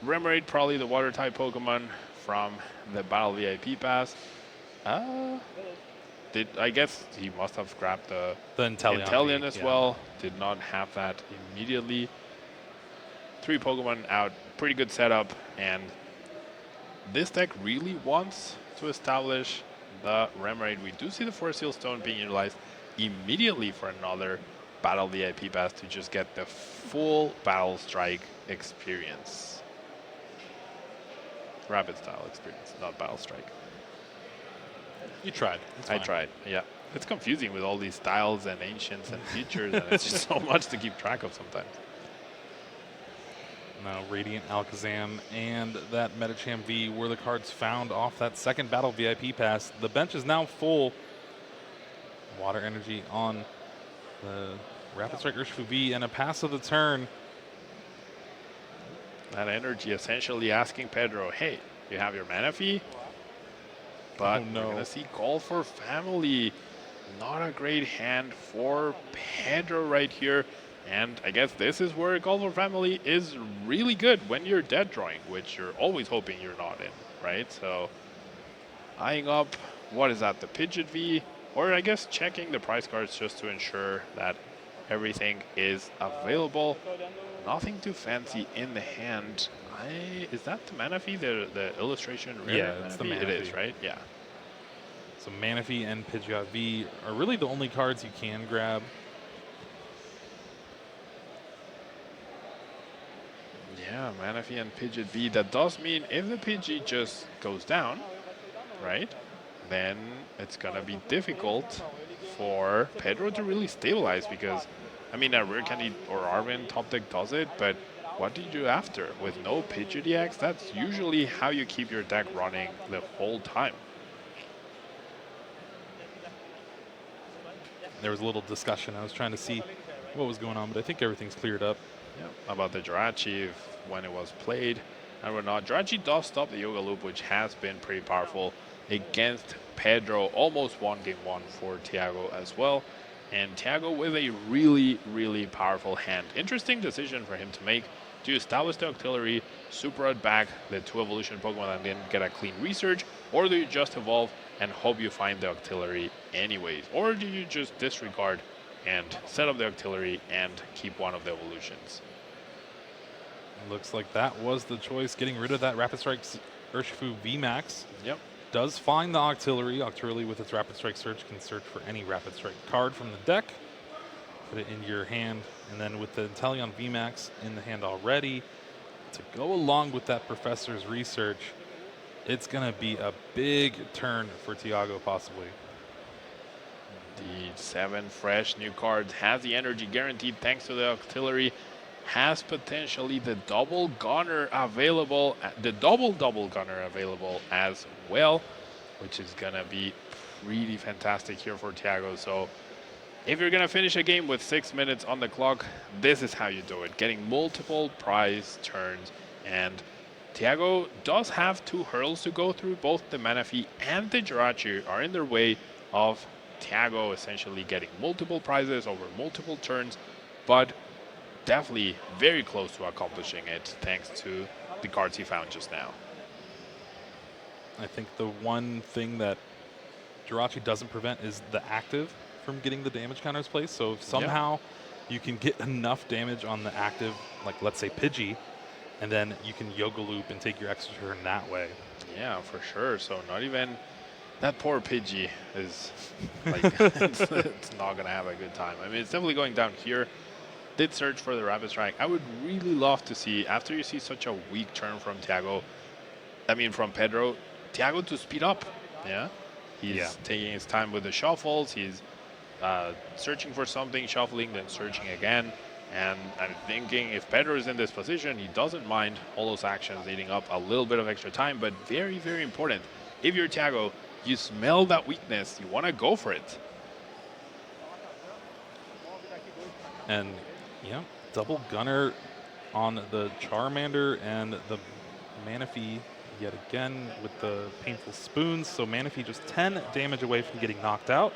Remoraid, probably the water type Pokemon from the Battle VIP Pass. I guess he must have grabbed the Inteleon as well. Did not have that immediately. 3 Pokemon out, pretty good setup, and this deck really wants to establish the Remoraid. We do see the Force Seal Stone being utilized immediately for another Battle VIP Pass to just get the full Battle Strike experience. Rapid style experience, not Battle Strike. You tried. I tried, yeah. It's confusing with all these styles and ancients and features, and it's just so much to keep track of sometimes. Now, Radiant Alakazam and that Medicham V were the cards found off that second Battle VIP Pass. The bench is now full. Water Energy on the Rapid Strike Urshifu V and a pass of the turn. That energy essentially asking Pedro, hey, you have your Manaphy? But we're going to see Call for Family. Not a great hand for Pedro right here. And I guess this is where Call for Family is really good when you're dead drawing, which you're always hoping you're not in, right? So eyeing up, what is that, the Pidgeot V? Or I guess checking the price cards just to ensure that everything is available. Nothing too fancy in the hand. Is that the Manaphy, the illustration? Yeah, it's the Manaphy. It is, right? Yeah. So Manaphy and Pidgeot V are really the only cards you can grab. Yeah, Manaphy and Pidgeot V. That does mean if the Pidgey just goes down, right, then it's going to be difficult for Pedro to really stabilize because, I mean, a Rare Candy or Arvin top deck does it, but what do you do after? With no Pidgeot EX, that's usually how you keep your deck running the whole time. There was a little discussion. I was trying to see what was going on, but I think everything's cleared up. Yeah, about the Jirachi, when it was played and whatnot. Jirachi does stop the Yoga Loop, which has been pretty powerful against Pedro. Almost won game 1 for Thiago as well. And Thiago with a really, really powerful hand. Interesting decision for him to make. Do you establish the auxiliary, super out back the 2 evolution Pokemon and then get a clean research? Or do you just evolve and hope you find the auxiliary anyways? Or do you just disregard and set up the auxiliary and keep one of the evolutions? Looks like that was the choice, getting rid of that Rapid Strike Urshifu VMAX. Yep. Does find the auxiliary. Auxiliary with its Rapid Strike search can search for any Rapid Strike card from the deck, put it in your hand, and then with the Inteleon VMAX in the hand already, to go along with that Professor's research, it's going to be a big turn for Thiago possibly. The 7 fresh new cards has the energy guaranteed thanks to the auxiliary, has potentially the double gunner available, the double gunner available as well, which is gonna be pretty fantastic here for Thiago. So if you're gonna finish a game with 6 minutes on the clock, this is how you do it, getting multiple prize turns. And Thiago does have 2 hurls to go through. Both the Manaphy and the Jirachi are in their way of Thiago essentially getting multiple prizes over multiple turns, but definitely very close to accomplishing it thanks to the cards he found just now. I think the one thing that Jirachi doesn't prevent is the active from getting the damage counters placed. So if somehow you can get enough damage on the active, like let's say Pidgey, and then you can Yoga Loop and take your extra turn that way. Yeah, for sure. So not even that poor Pidgey is like it's not gonna have a good time. I mean, it's definitely going down here. Did search for the Rapid Strike. I would really love to see, after you see such a weak turn from Thiago, I mean from Pedro, Thiago to speed up. Yeah, he's taking his time with the shuffles. He's searching for something, shuffling, then searching again. And I'm thinking if Pedro is in this position, he doesn't mind all those actions eating up a little bit of extra time, but very, very important. If you're Thiago, you smell that weakness, you want to go for it. And yeah, double gunner on the Charmander and the Manaphy yet again with the painful spoons. So Manaphy just 10 damage away from getting knocked out.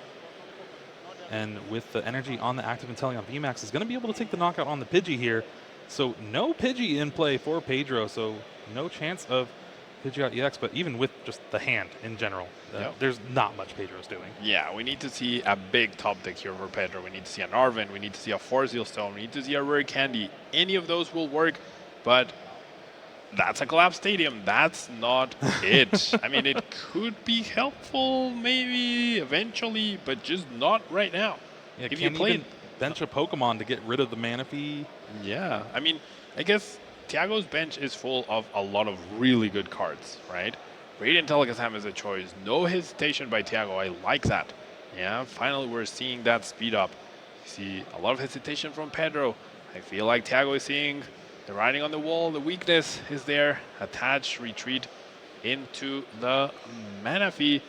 And with the energy on the active Inteleon VMAX is going to be able to take the knockout on the Pidgey here. So no Pidgey in play for Pedro, so no chance of Pidgeot EX, but even with just the hand in general, there's not much Pedro's doing. Yeah, we need to see a big top deck here for Pedro. We need to see an Arven, we need to see a Forzeal Stone, we need to see a Rare Candy. Any of those will work, but that's a collapsed stadium. That's not it. I mean, it could be helpful maybe eventually, but just not right now. Yeah, if you play bench a Pokemon to get rid of the Manaphy. Yeah, I mean, I guess Thiago's bench is full of a lot of really good cards, right? Radiant Alakazam is a choice. No hesitation by Thiago. I like that. Yeah, finally we're seeing that speed up. You see a lot of hesitation from Pedro. I feel like Thiago is seeing the writing on the wall. The weakness is there. Attach, retreat into the Manaphy,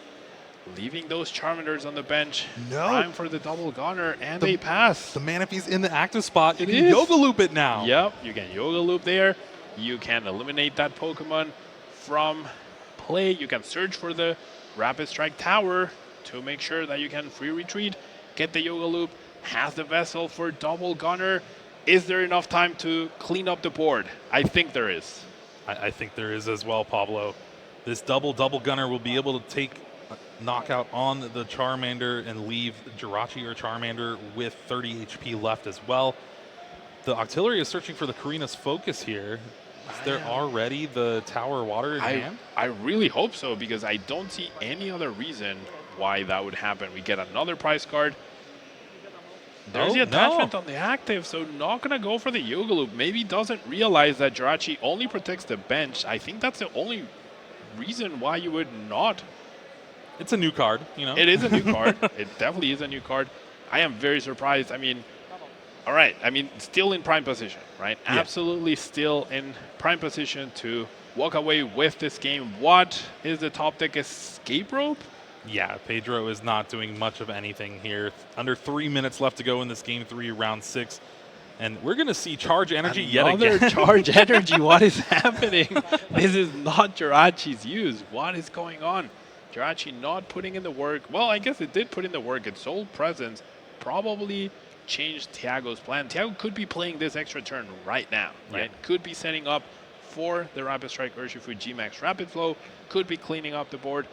leaving those Charmanders on the bench. No. Time for the double gunner, and they pass. The Manaphy's in the active spot. You can Yoga Loop it now. Yep, you can Yoga Loop there. You can eliminate that Pokemon from play. You can search for the Rapid Strike Tower to make sure that you can free retreat. Get the Yoga Loop. Has the vessel for double gunner. Is there enough time to clean up the board? I think there is. I think there is as well, Pablo. This double gunner will be able to take knockout on the Charmander and leave Jirachi or Charmander with 30 HP left as well. The Octillery is searching for the Karina's Focus here. Is there already the Tower Water in hand? I really hope so, because I don't see any other reason why that would happen. We get another prize card. There's the attachment on the active, so not going to go for the Yoga Loop. Maybe doesn't realize that Jirachi only protects the bench. I think that's the only reason why you would not. It's a new card, you know. It is a new card. It definitely is a new card. I am very surprised. I mean, all right. I mean, still in prime position, right? Yeah. Absolutely still in prime position to walk away with this game. What is the top deck? Escape Rope? Yeah, Pedro is not doing much of anything here. Under 3 minutes left to go in this game 3, round 6. And we're going to see Charge Energy yet again. Another Charge Energy. What is happening? This is not Jirachi's use. What is going on? Jirachi not putting in the work. Well, I guess it did put in the work. Its sole presence probably change Thiago's plan. Thiago could be playing this extra turn right now, right? Yeah. Could be setting up for the Rapid Strike Urshifu G-Max Rapid Flow, could be cleaning up the board.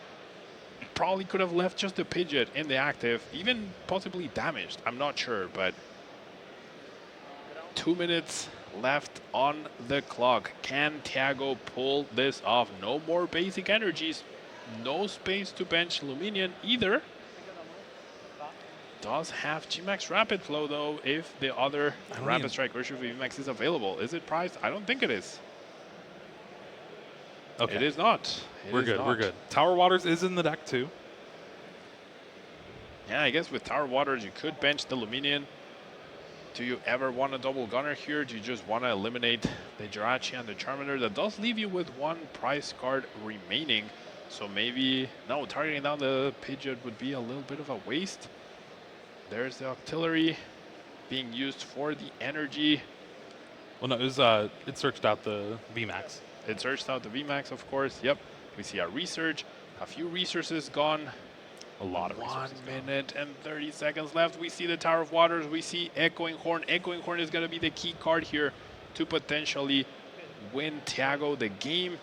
Probably could have left just the Pidgeot in the active, even possibly damaged. I'm not sure, but 2 minutes left on the clock. Can Thiago pull this off? No more basic energies. No space to bench Luminion either. Does have G-Max Rapid Flow though if the other Rapid Strike Urshifu V-Max is available. Is it priced? I don't think it is. Okay. It is not. We're good. Tower Waters is in the deck too. Yeah, I guess with Tower Waters you could bench the Luminion. Do you ever want a double gunner here? Do you just want to eliminate the Jirachi and the Charmander? That does leave you with one prize card remaining. So maybe, no, targeting down the Pidgeot would be a little bit of a waste. There's the Octillery being used for the energy. Well, no, it searched out the VMAX. It searched out the VMAX, of course. Yep. We see a research. A few resources gone. A lot of resources. 1 minute and 30 seconds left. We see the Tower of Waters. We see Echoing Horn. Echoing Horn is going to be the key card here to potentially win Thiago the game.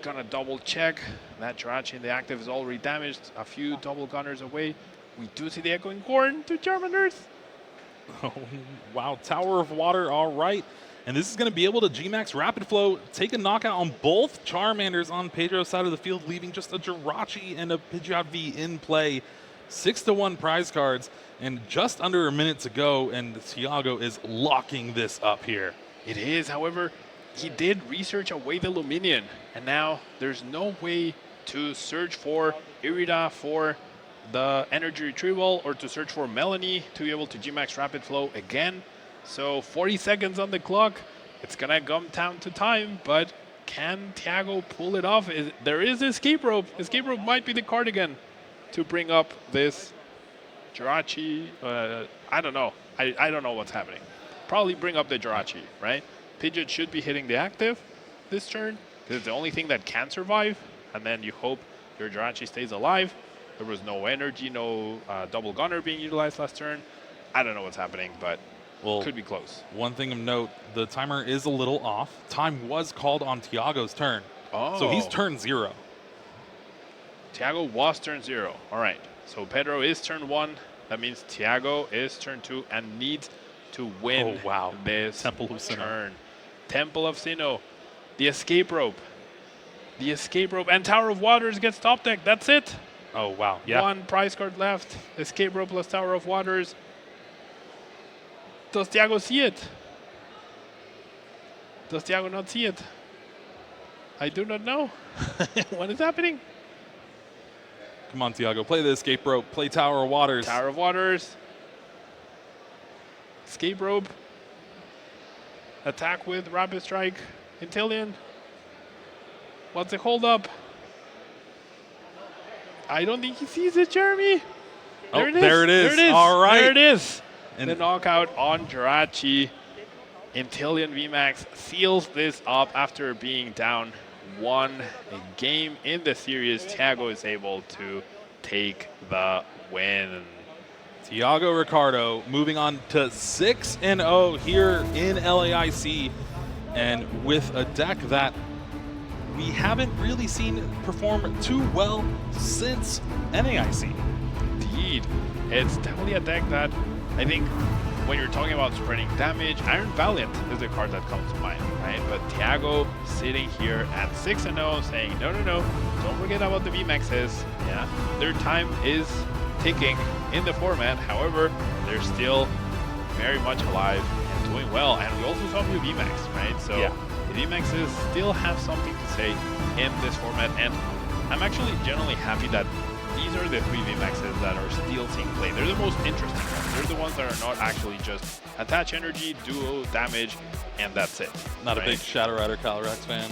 Gonna double check. That Jirachi in the active is already damaged. A few double gunners away. We do see the Echoing Horn to Charmanders. Oh, wow. Tower of Water, all right. And this is going to be able to G-Max Rapid Flow, take a knockout on both Charmanders on Pedro's side of the field, leaving just a Jirachi and a Pidgeot V in play. 6-1 prize cards, and just under a minute to go, and Thiago is locking this up here. It is, however, he did research away the Luminion, and now there's no way to search for Irida for the energy retrieval or to search for Melanie to be able to G-Max Rapid Flow again. So 40 seconds on the clock. It's going to come down to time, but can Thiago pull it off? There is Escape Rope. Escape Rope might be the card again to bring up this Jirachi. I don't know. I don't know what's happening. Probably bring up the Jirachi, right? Pidgeot should be hitting the active this turn because it's the only thing that can survive. And then you hope your Jirachi stays alive. There was no energy, no double gunner being utilized last turn. I don't know what's happening, but could be close. One thing of note, the timer is a little off. Time was called on Thiago's turn. Oh. So he's turn 0. Thiago was turn 0. All right. So Pedro is turn 1. That means Thiago is turn 2 and needs to win this Temple of Sinnoh. turn. Temple of Sinnoh. The Escape Rope. The Escape Rope and Tower of Waters gets top deck. That's it. Oh, wow. Yeah. One prize card left. Escape Rope plus Tower of Waters. Does Thiago see it? Does Thiago not see it? I do not know. What is happening? Come on, Thiago. Play the Escape Rope. Play Tower of Waters. Tower of Waters. Escape Rope. Attack with Rapid Strike. Intillion. What's the hold up? I don't think he sees it, Jeremy. There it is. There it is. There it is. All right. There it is. And the knockout on Jirachi. Intillion VMAX seals this up after being down 1 game in the series. Thiago is able to take the win. Thiago Ricardo moving on to 6-0 here in LAIC, and with a deck that we haven't really seen perform too well since NAIC. Indeed. It's definitely a deck that I think when you're talking about spreading damage, Iron Valiant is the card that comes to mind, right? But Thiago sitting here at 6-0 saying, no, don't forget about the VMAXs. Yeah, their time is ticking in the format. However, they're still very much alive and doing well. And we also saw new VMAX, right? So the VMAXs still have something to say in this format. And I'm actually generally happy that these are the 3 VMAXs that are still seeing play. They're the most interesting ones. They're the ones that are not actually just attach energy, duo, damage, and that's it. Not a big Shadow Rider Calyrex fan.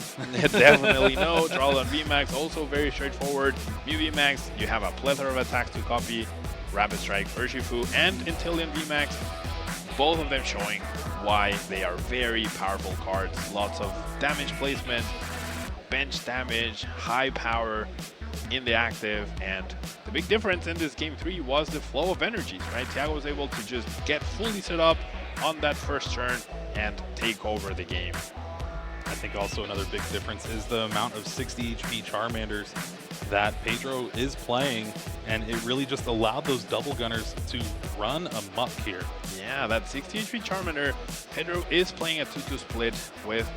Definitely no. Drawdown VMAX, also very straightforward. Mew VMAX, you have a plethora of attacks to copy. Rapid Strike, Urshifu, and Intillion VMAX. Both of them showing why they are very powerful cards. Lots of damage placement, bench damage, high power. in the active, and the big difference in this game 3 was the flow of energies, right? Thiago was able to just get fully set up on that first turn and take over the game. I think also another big difference is the amount of 60 HP Charmanders that Pedro is playing, and it really just allowed those double gunners to run amok here. Yeah, that 60 HP Charmander, Pedro is playing a 2-2 split with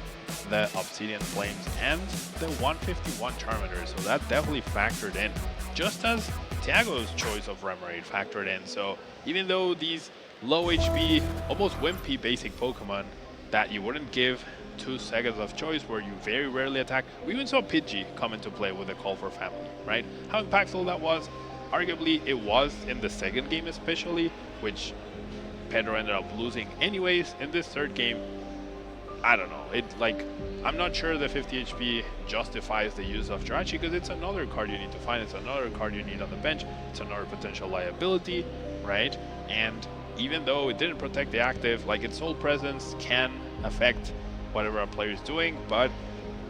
the Obsidian Flames and the 151 Charmander, so that definitely factored in, just as Thiago's choice of Remoraid factored in. So even though these low HP, almost wimpy basic Pokemon that you wouldn't give 2 seconds of choice, where you very rarely attack. We even saw Pidgey come into play with a call for family, right? How impactful that was? Arguably, it was in the second game especially, which Pedro ended up losing anyways. In this third game, I don't know. I'm not sure the 50 HP justifies the use of Jirachi, because it's another card you need to find. It's another card you need on the bench. It's another potential liability, right? And even though it didn't protect the active, like, its sole presence can affect whatever a player is doing, but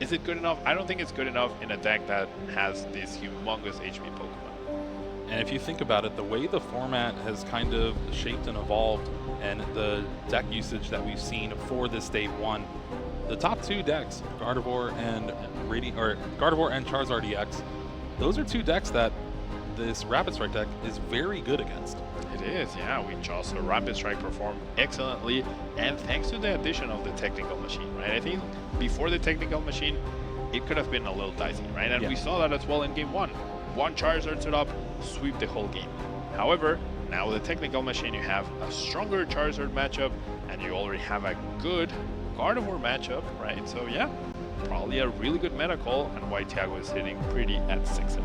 is it good enough? I don't think it's good enough in a deck that has these humongous HP Pokemon. And if you think about it, the way the format has kind of shaped and evolved, and the deck usage that we've seen for this day 1, the top 2 decks, Gardevoir and Charizard EX, those are 2 decks that this Rapid Strike deck is very good against. It is, yeah. We just saw Rapid Strike perform excellently, and thanks to the addition of the Technical Machine, right? I think before the Technical Machine, it could have been a little dicey, right? And we saw that as well in game 1. One Charizard set up, sweep the whole game. However, now with the Technical Machine, you have a stronger Charizard matchup, and you already have a good Gardevoir matchup, right? So yeah, probably a really good meta call, and why Thiago is hitting pretty at 6-0.